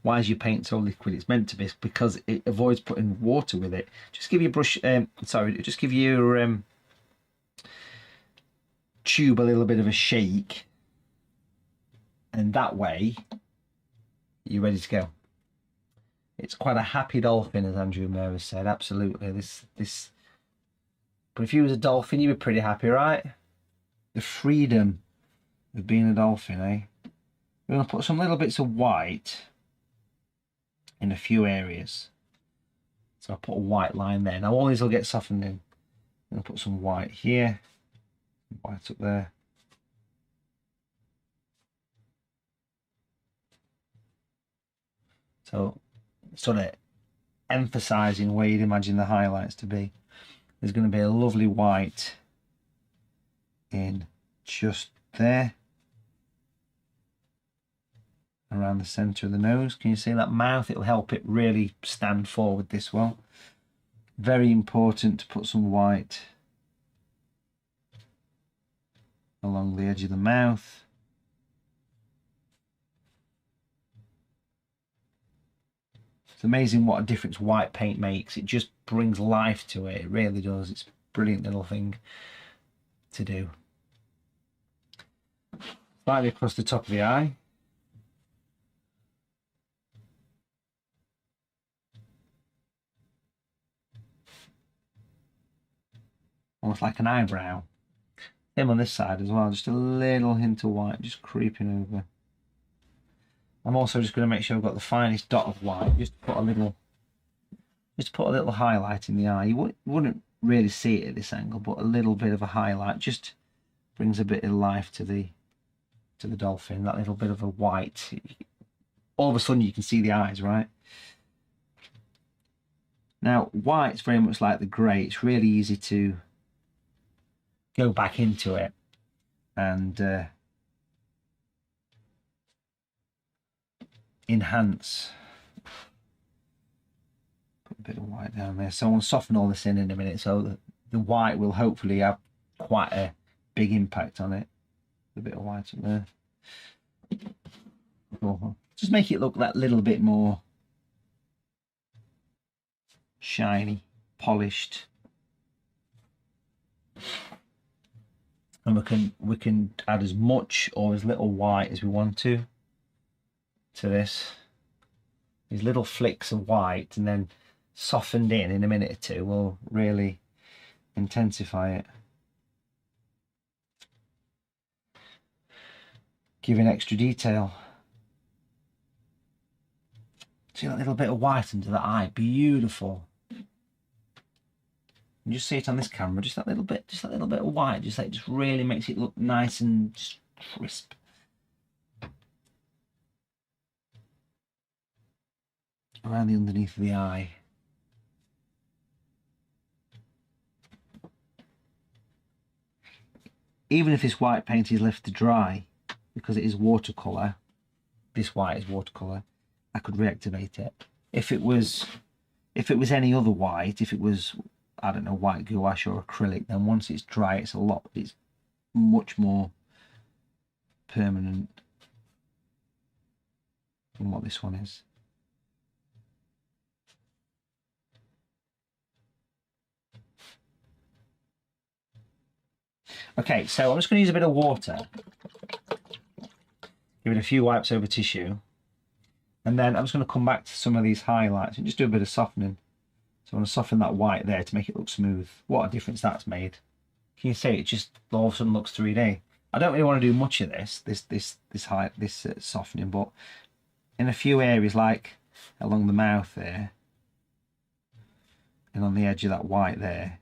why is your paint so liquid? It's meant to be because it avoids putting water with it. Just give your brush, just give your tube a little bit of a shake. And that way, you're ready to go. It's quite a happy dolphin, as Andrew Mayer said. Absolutely. But if you was a dolphin, you'd be pretty happy, right? The freedom of being a dolphin, eh? We're going to put some little bits of white in a few areas. So I'll put a white line there. Now all these will get softened in. I'm going to put some white here, white up there. So sort of emphasising where you'd imagine the highlights to be. There's going to be a lovely white in just there. Around the centre of the nose. Can you see that mouth? It'll help it really stand forward this well. Very important to put some white along the edge of the mouth. It's amazing what a difference white paint makes. It just brings life to it. It really does. It's a brilliant little thing to do. Slightly across the top of the eye. Almost like an eyebrow. Same on this side as well, just a little hint of white just creeping over. I'm also just going to make sure I've got the finest dot of white, just to put a little highlight in the eye. You wouldn't really see it at this angle, but a little bit of a highlight just brings a bit of life to the dolphin. That little bit of a white, all of a sudden you can see the eyes, right? Now white's very much like the grey. It's really easy to go back into it and enhance. Put a bit of white down there. So I'll soften all this in a minute, so the white will hopefully have quite a big impact on it. A bit of white up there. Just make it look that little bit more shiny, polished. And we can add as much or as little white as we want to this. These little flicks of white and then softened in a minute or two will really intensify it. Giving extra detail. See that little bit of white under the eye? Beautiful. You just see it on this camera, just that little bit of white, just really makes it look nice and just crisp. Around the underneath of the eye. Even if this white paint is left to dry, because it is watercolour, this white is watercolour, I could reactivate it. If it was any other white, if it was, I don't know, white gouache or acrylic, then once it's dry, it's much more permanent than what this one is. Okay, so I'm just going to use a bit of water. Give it a few wipes over tissue. And then I'm just going to come back to some of these highlights and just do a bit of softening. So I want to soften that white there to make it look smooth. What a difference that's made. Can you see it just all of a sudden looks 3D? I don't really want to do much of this softening, but in a few areas, like along the mouth there and on the edge of that white there.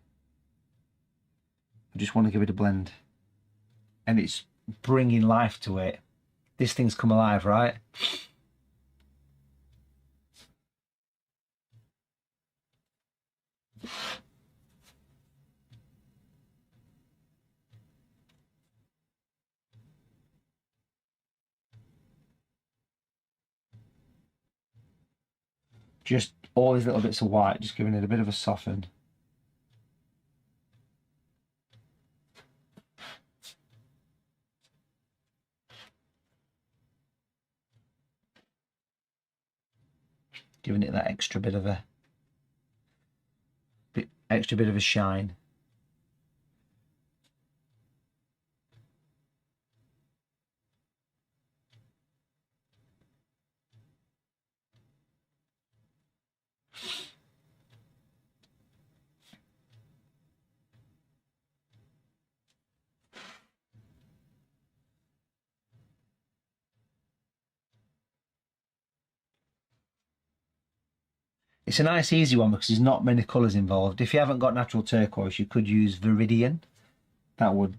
I just want to give it a blend, and it's bringing life to it. This thing's come alive, right? Just all these little bits of white, just giving it a bit of a soften. Giving it that extra bit of a shine. It's a nice easy one because there's not many colours involved. If you haven't got natural turquoise, you could use Viridian. That would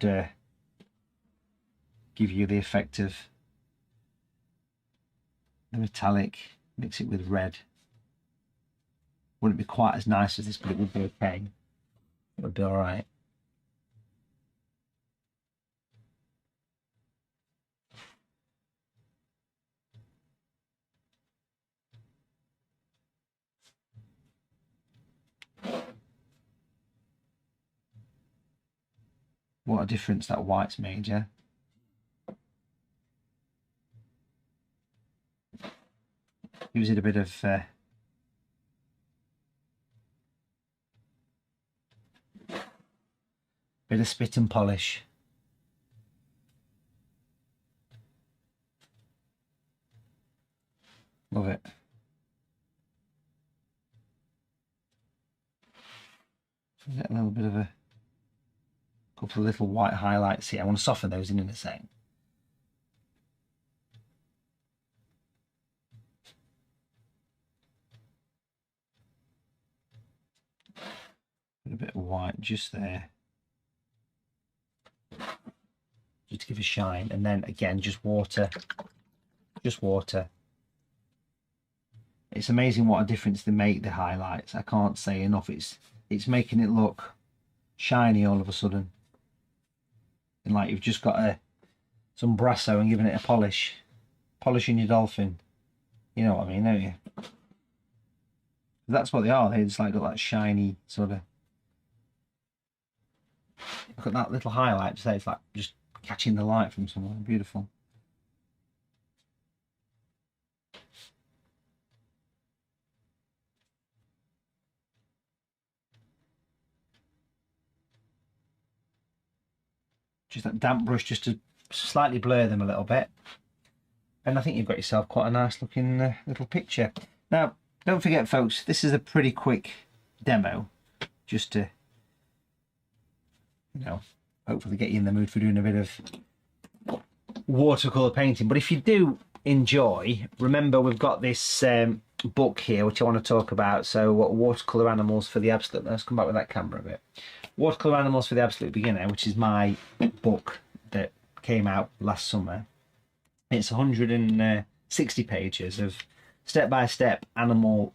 give you the effect of the metallic. Mix it with red. Wouldn't be quite as nice as this, but it would be okay. It would be all right. What a difference that white's made, yeah? Gives it a bit of spit and polish. Love it. Get a little bit of a couple of little white highlights here. I want to soften those in a second. A bit of white just there, just to give a shine, and then again just water. It's amazing what a difference they make, the highlights. I can't say enough. It's making it look shiny all of a sudden, and like you've just got some brasso and giving it a polish, polishing your Dolphin. You know what I mean, don't you? That's what they are. They just like got that shiny sort of. Look at that little highlight just there. It's like just catching the light from somewhere. Beautiful. Just that damp brush just to slightly blur them a little bit. And I think you've got yourself quite a nice looking little picture. Now, don't forget, folks, this is a pretty quick demo, just to, you know, hopefully get you in the mood for doing a bit of watercolour painting. But if you do enjoy, remember we've got this book here which I want to talk about. So what, Watercolour Animals for the Absolute, let's come back with that camera a bit. Watercolour Animals for the Absolute Beginner, which is my book that came out last summer. It's 160 pages of step-by-step animal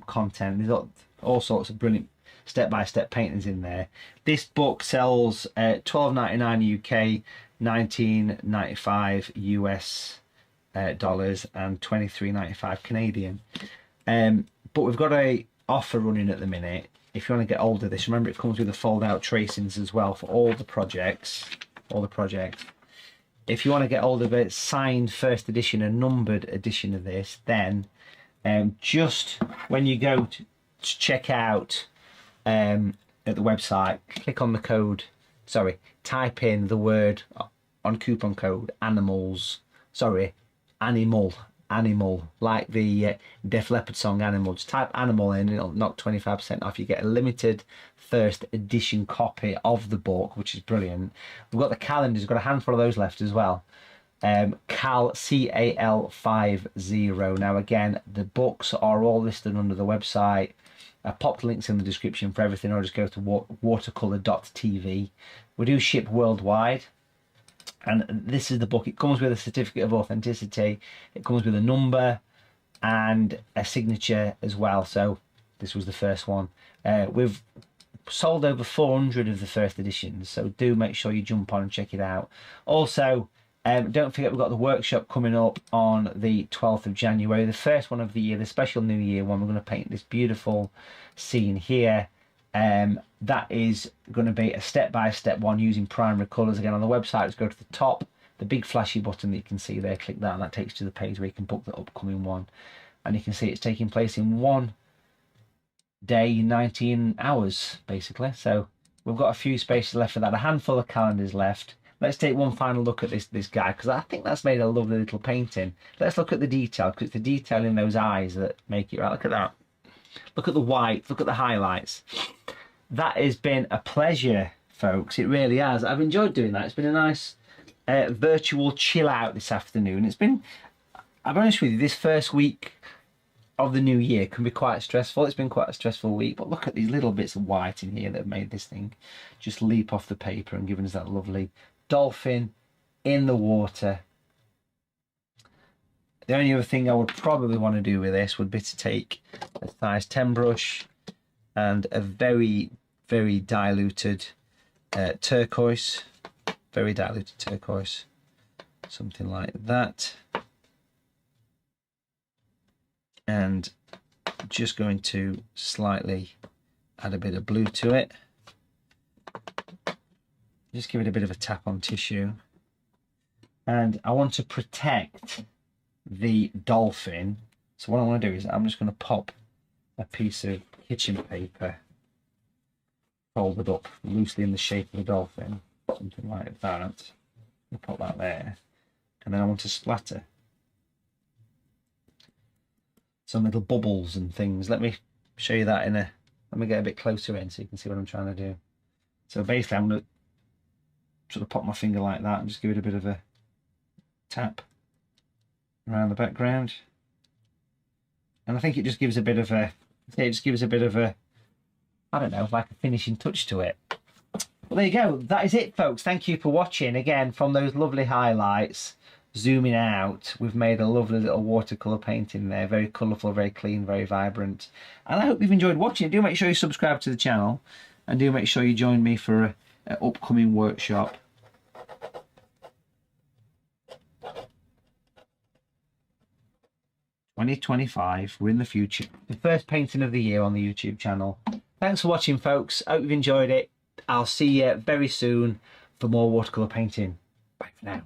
content. There's all sorts of brilliant step-by-step paintings in there. This book sells $12.99 UK, $19.95 US dollars, and $23.95 Canadian. But we've got a offer running at the minute. If you want to get hold of this, remember it comes with the fold-out tracings as well for all the projects. If you want to get hold of a signed first edition, a numbered edition of this, then just when you go to check out at the website, click on the code, type in the word on coupon code animals, animal, like the Def Leppard song Animal. Just type animal in and it'll knock 25% off. You get a limited first edition copy of the book, which is brilliant. We've got the calendars, we've got a handful of those left as well. Cal CAL50. Now again, the books are all listed under the website. I popped links in the description for everything, or just go to watercolour.tv. We do ship worldwide, and this is the book. It comes with a certificate of authenticity, it comes with a number and a signature as well. So this was the first one. We've sold over 400 of the first editions, so do make sure you jump on and check it out. Also, don't forget we've got the workshop coming up on the 12th of January, the first one of the year, the special New Year one. We're going to paint this beautiful scene here. That is going to be a step-by-step one using primary colours. Again, on the website, just go to the top, the big flashy button that you can see there, click that, and that takes you to the page where you can book the upcoming one. And you can see it's taking place in one day, 19 hours, basically. So we've got a few spaces left for that, a handful of calendars left. Let's take one final look at this guy, because I think that's made a lovely little painting. Let's look at the detail, because it's the detail in those eyes that make it right. Look at that. Look at the white. Look at the highlights. That has been a pleasure, folks. It really has. I've enjoyed doing that. It's been a nice virtual chill out this afternoon. It's been, I'll be honest with you, this first week of the new year can be quite stressful. It's been quite a stressful week, but look at these little bits of white in here that have made this thing just leap off the paper and given us that lovely dolphin in the water. The only other thing I would probably want to do with this would be to take a size 10 brush and a very, very diluted turquoise, something like that. And just going to slightly add a bit of blue to it. Just give it a bit of a tap on tissue. And I want to protect the dolphin. So what I want to do is I'm just going to pop a piece of kitchen paper folded up loosely in the shape of a dolphin, something like that. I'll pop that there. And then I want to splatter some little bubbles and things. Let me show you that let me get a bit closer in so you can see what I'm trying to do. So basically I'm going to sort of pop my finger like that and just give it a bit of a tap around the background. And I think it just gives a bit of a, I don't know, like a finishing touch to it. Well, there you go. That is it, folks. Thank you for watching. Again, from those lovely highlights, zooming out, we've made a lovely little watercolour painting there. Very colourful, very clean, very vibrant. And I hope you've enjoyed watching it. Do make sure you subscribe to the channel, and do make sure you join me for an upcoming workshop. '25, we're in the future. The first painting of the year on the YouTube channel. Thanks for watching, folks. I hope you've enjoyed it. I'll see you very soon for more watercolour painting. Bye for now.